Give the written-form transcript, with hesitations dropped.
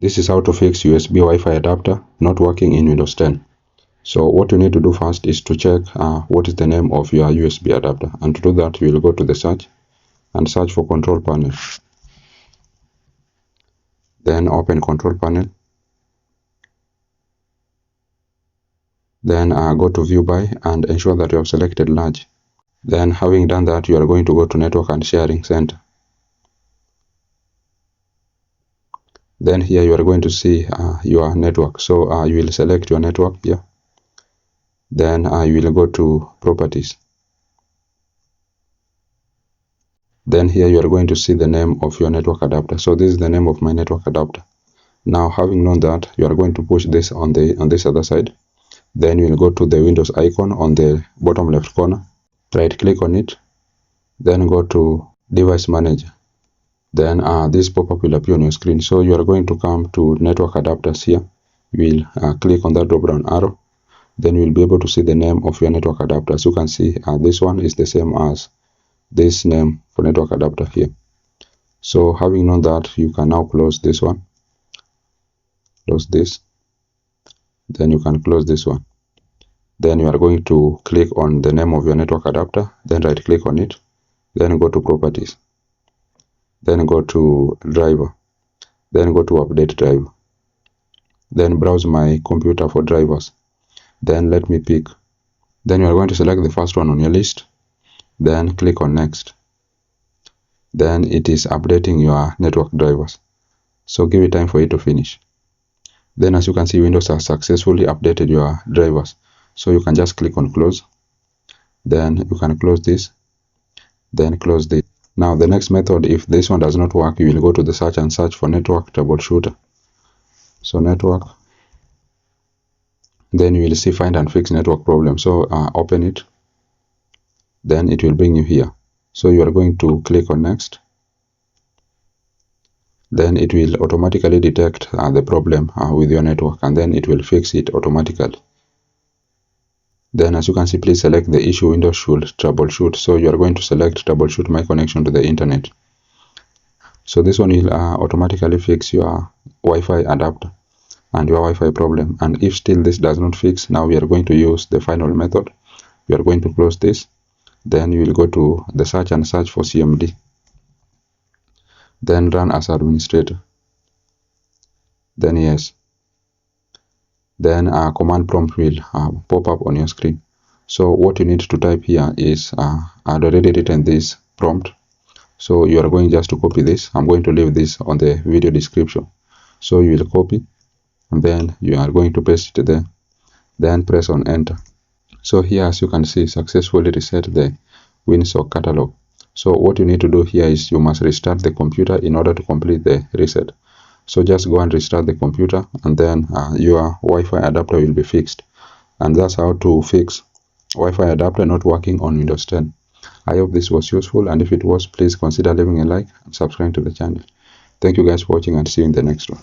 This is how to fix USB Wi-Fi adapter not working in Windows 10. So what you need to do first is to check what is the name of your USB adapter, and to do that you will go to the search and search for control panel. Then open control panel. Then go to view by and ensure that you have selected large. Then having done that, you are going to go to network and sharing center. Then here you are going to see your network. So you will select your network here. Then you will go to properties. Then here you are going to see the name of your network adapter. So this is the name of my network adapter. Now having known that, you are going to push this on this other side. Then you will go to the Windows icon on the bottom left corner. Right click on it. Then go to device manager. Then this pop-up will appear on your screen. So you are going to come to network adapters here. You will click on that drop down arrow. Then you will be able to see the name of your network adapter. As you can see, this one is the same as this name for network adapter here. So having known that, you can now close this one. Close this. Then you can close this one. Then you are going to click on the name of your network adapter. Then right click on it. Then go to properties. Then go to driver. Then go to update driver. Then browse my computer for drivers. Then let me pick. Then you are going to select the first one on your list. Then click on next. Then it is updating your network drivers. So give it time for it to finish. Then as you can see, Windows has successfully updated your drivers. So you can just click on close. Then you can close this. Then close this. Now the next method, if this one does not work, you will go to the search and search for network troubleshooter. So network. Then you will see find and fix network problem. So open it. Then it will bring you here. So you are going to click on next. Then it will automatically detect the problem with your network, and then it will fix it automatically. Then as you can see, please select the issue Windows should troubleshoot. So you are going to select troubleshoot my connection to the internet. So this one will automatically fix your Wi-Fi adapter and your Wi-Fi problem. And if still this does not fix, now we are going to use the final method. We are going to close this. Then you will go to the search and search for CMD. Then run as administrator. Then yes. Then a command prompt will pop up on your screen. So what you need to type here is I'd already written this prompt. So you are going just to copy this. I'm going to leave this on the video description. So you will copy, and then you are going to paste it there. Then press on enter. So here, as you can see, successfully reset the winsock catalog. So what you need to do here is you must restart the computer in order to complete the reset. So just go and restart the computer, and then your Wi-Fi adapter will be fixed. And that's how to fix Wi-Fi adapter not working on Windows 10. I hope this was useful, and if it was, please consider leaving a like and subscribe to the channel. Thank you guys for watching, and see you in the next one.